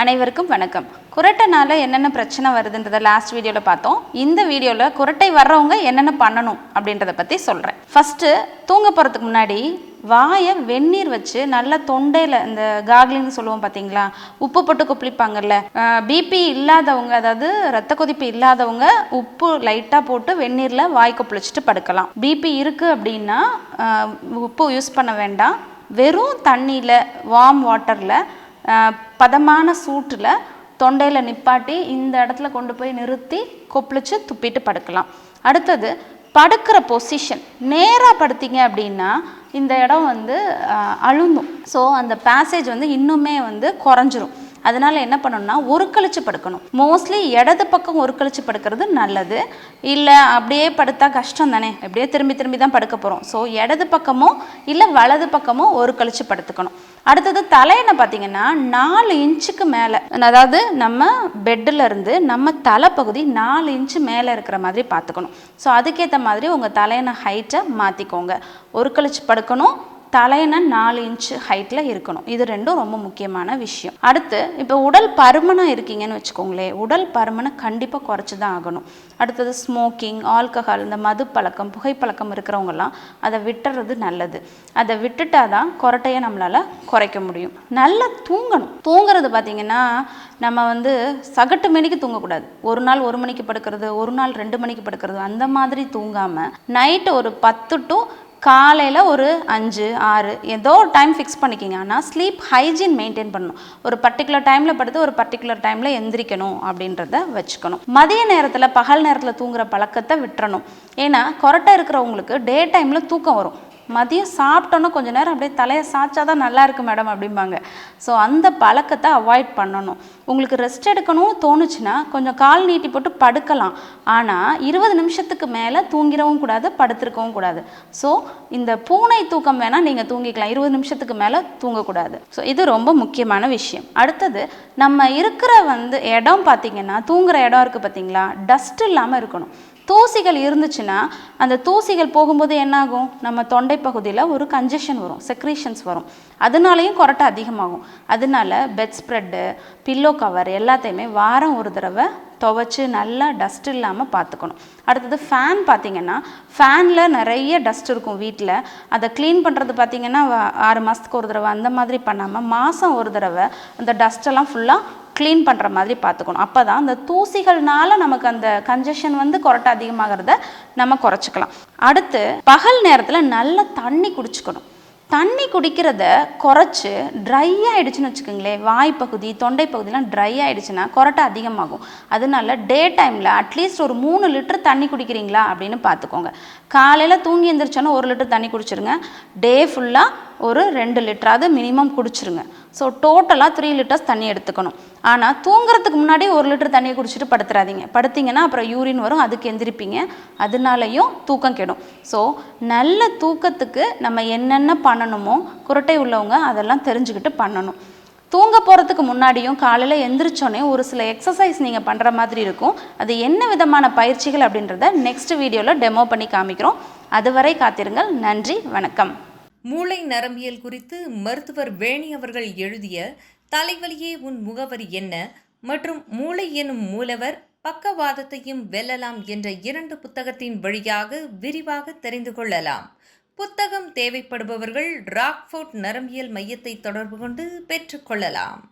அனைவருக்கும் வணக்கம். குரட்டைனால என்னென்ன பிரச்சனை வருதுன்றத லாஸ்ட் வீடியோவில் பார்த்தோம். இந்த வீடியோவில் குரட்டை வர்றவங்க என்னென்ன பண்ணணும் அப்படின்றத பற்றி சொல்கிறேன். ஃபஸ்ட்டு தூங்க போகிறதுக்கு முன்னாடி வாயை வெந்நீர் வச்சு நல்லா தொண்டையில் இந்த கார்கிலிங்னு சொல்லுவோம் பார்த்தீங்களா, உப்பு போட்டு கொப்பளிப்பாங்கல்ல, பிபி இல்லாதவங்க, அதாவது ரத்த கொதிப்பு இல்லாதவங்க உப்பு லைட்டாக போட்டு வெந்நீரில் வாய் கொப்பளிச்சுட்டு படுக்கலாம். பிபி இருக்குது அப்படின்னா உப்பு யூஸ் பண்ண வேண்டாம். வெறும் தண்ணியில் வார்ம் வாட்டரில் பதமான சூட்டில் தொண்டையில் நிப்பாட்டி இந்த இடத்துல கொண்டு போய் நிறுத்தி கொப்பளிச்சு துப்பிட்டு படுக்கலாம். அடுத்தது படுக்கிற பொசிஷன் நேராக படுத்திங்க அப்படின்னா இந்த இடம் அழுந்தும். ஸோ அந்த பேசேஜ் இன்னுமே குறைஞ்சிரும். அதனால் என்ன பண்ணணும்னா ஒரு கழிச்சு படுக்கணும். மோஸ்ட்லி இடது பக்கம் ஒரு கழிச்சு படுக்கிறது நல்லது. இல்லை அப்படியே படுத்தா கஷ்டம் தானே, அப்படியே திரும்பி திரும்பி தான் படுக்க போகிறோம். ஸோ இடது பக்கமோ இல்லை வலது பக்கமோ ஒரு கழிச்சு படுத்துக்கணும். அடுத்தது தலையணை பார்த்தீங்கன்னா 4 இன்ச்சுக்கு மேலே, அதாவது நம்ம பெட்டில் இருந்து நம்ம தலைப்பகுதி 4 இன்ச்சு மேலே இருக்கிற மாதிரி பார்த்துக்கணும். ஸோ அதுக்கேற்ற மாதிரி உங்கள் தலையணை ஹைட்டை மாற்றிக்கோங்க. ஒரு கழிச்சு படுக்கணும், தலையணை 4 இன்ச்சு ஹைட்டில் இருக்கணும். இது ரெண்டும் ரொம்ப முக்கியமான விஷயம். அடுத்து இப்போ உடல் பருமனாக இருக்கீங்கன்னு வச்சுக்கோங்களேன், உடல் பருமனை கண்டிப்பாக குறைச்சி தான் ஆகணும். அடுத்தது ஸ்மோக்கிங், ஆல்கஹால், இந்த மது பழக்கம், புகைப்பழக்கம் இருக்கிறவங்கலாம் அதை விட்டுறது நல்லது. அதை விட்டுட்டா தான் குரட்டையை நம்மளால் குறைக்க முடியும். நல்லா தூங்கணும். தூங்குறது பார்த்திங்கன்னா நம்ம சகட்டு மணிக்கு தூங்கக்கூடாது. ஒரு நாள் 1 மணிக்கு படுக்கிறது, ஒரு நாள் 2 மணிக்கு படுக்கிறது, அந்த மாதிரி தூங்காமல் நைட்டு ஒரு 10 to காலையில் ஒரு 5, 6 ஏதோ ஒரு டைம் ஃபிக்ஸ் பண்ணிக்கிங்க. ஆனால் ஸ்லீப் ஹைஜீன் மெயின்டைன் பண்ணணும். ஒரு பர்டிகுலர் டைமில் படுத்து ஒரு பர்டிகுலர் டைமில் எந்திரிக்கணும் அப்படின்றத வச்சுக்கணும். மதிய நேரத்தில் பகல் நேரத்தில் தூங்குற பழக்கத்தை விட்டுறணும். ஏன்னா கொரட்டை இருக்கிறவங்களுக்கு டே டைமில் தூக்கம் வரும். மதியம் சாப்பிட்டோன்னா கொஞ்சம் நேரம் அப்படியே தலையை சாய்ச்சா தான் நல்லா இருக்கு மேடம் அப்படிம்பாங்க. ஸோ அந்த பழக்கத்தை அவாய்ட் பண்ணணும். உங்களுக்கு ரெஸ்ட் எடுக்கணும்னு தோணுச்சுன்னா கொஞ்சம் கால் நீட்டி போட்டு படுக்கலாம். ஆனால் 20 நிமிஷத்துக்கு மேலே தூங்கிடவும் கூடாது, படுத்திருக்கவும் கூடாது. ஸோ இந்த பூனை தூக்கம் வேணால் நீங்கள் தூங்கிக்கலாம், 20 நிமிஷத்துக்கு மேலே தூங்கக்கூடாது. ஸோ இது ரொம்ப முக்கியமான விஷயம். அடுத்தது நம்ம இருக்கிற இடம் பார்த்திங்கன்னா, தூங்குகிற இடம் இருக்குது பார்த்திங்களா, டஸ்ட் இல்லாமல் இருக்கணும். தூசிகள் இருந்துச்சுன்னா அந்த தூசிகள் போகும்போது என்னாகும், நம்ம தொண்டை பகுதியில் ஒரு கன்ஜெஷன் வரும், செக்ரீஷன்ஸ் வரும். அதனாலையும் கொரட்டை அதிகமாகும். அதனால பெட் ஸ்ப்ரெட்டு, பில்லோ கவர் எல்லாத்தையுமே வாரம் ஒரு தடவை துவைச்சி நல்லா டஸ்ட் இல்லாமல் பார்த்துக்கணும். அடுத்தது ஃபேன் பார்த்திங்கன்னா, ஃபேனில் நிறைய டஸ்ட் இருக்கும் வீட்டில். அதை க்ளீன் பண்ணுறது பார்த்திங்கன்னா 6 மாதத்துக்கு ஒரு தடவை அந்த மாதிரி பண்ணாமல் மாதம் ஒரு தடவை அந்த டஸ்ட்டெல்லாம் ஃபுல்லாக க்ளீன் பண்ணுற மாதிரி பார்த்துக்கணும். அப்போ தான் அந்த தூசிகள்னால நமக்கு அந்த கன்ஜெஷன் கொரட்டை அதிகமாகிறத நம்ம குறைச்சிக்கலாம். அடுத்து பகல் நேரத்தில் நல்ல தண்ணி குடிச்சுக்கணும். தண்ணி குடிக்கிறத குறைச்சி ட்ரை ஆகிடுச்சுன்னு வச்சுக்கோங்களேன், வாய்ப்பகுதி தொண்டை பகுதியெலாம் ட்ரை ஆகிடுச்சுன்னா கொரட்டை அதிகமாகும். அதனால டே டைமில் அட்லீஸ்ட் ஒரு 3 லிட்டர் தண்ணி குடிக்கிறீங்களா அப்படின்னு பார்த்துக்கோங்க. காலையில் தூங்கி எழுந்திரிச்சோன்னா 1 லிட்டர் தண்ணி குடிச்சிருங்க. டே ஃபுல்லாக ஒரு 2 லிட்டராவது மினிமம் குடிச்சிருங்க. ஸோ டோட்டலாக 3 லிட்டர்ஸ் தண்ணி எடுத்துக்கணும். ஆனால் தூங்குறதுக்கு முன்னாடி 1 லிட்டர் தண்ணியை குடிச்சிட்டு படுத்துறாதீங்க. படுத்திங்கன்னா அப்புறம் யூரின் வரும், அதுக்கு எந்திரிப்பீங்க, அதனாலையும் தூக்கம் கெடும். ஸோ நல்ல தூக்கத்துக்கு நம்ம என்னென்ன பண்ணணுமோ குரட்டை உள்ளவங்க அதெல்லாம் தெரிஞ்சுக்கிட்டு பண்ணணும். தூங்க போகிறதுக்கு முன்னாடியும் காலையில் எந்திரிச்சோன்னே ஒரு சில எக்ஸசைஸ் நீங்கள் பண்ணுற மாதிரி இருக்கும். அது என்ன விதமான பயிற்சிகள் அப்படின்றத நெக்ஸ்ட் வீடியோவில் டெமோ பண்ணி காமிக்கிறோம். அதுவரை காத்திருங்கள். நன்றி, வணக்கம். மூளை நரம்பியல் குறித்து மருத்துவர் வேணி அவர்கள் எழுதிய தலைவலியே உன் முகவரி என்ன மற்றும் மூளை எனும் மூலவர் பக்கவாதத்தையும் வெல்லலாம் என்ற 2 புத்தகத்தின் வழியாக விரிவாக தெரிந்து கொள்ளலாம். புத்தகம் தேவைப்படுபவர்கள் ராக்ஃபோர்ட் நரம்பியல் மையத்தை தொடர்பு கொண்டு பெற்றுக்கொள்ளலாம்.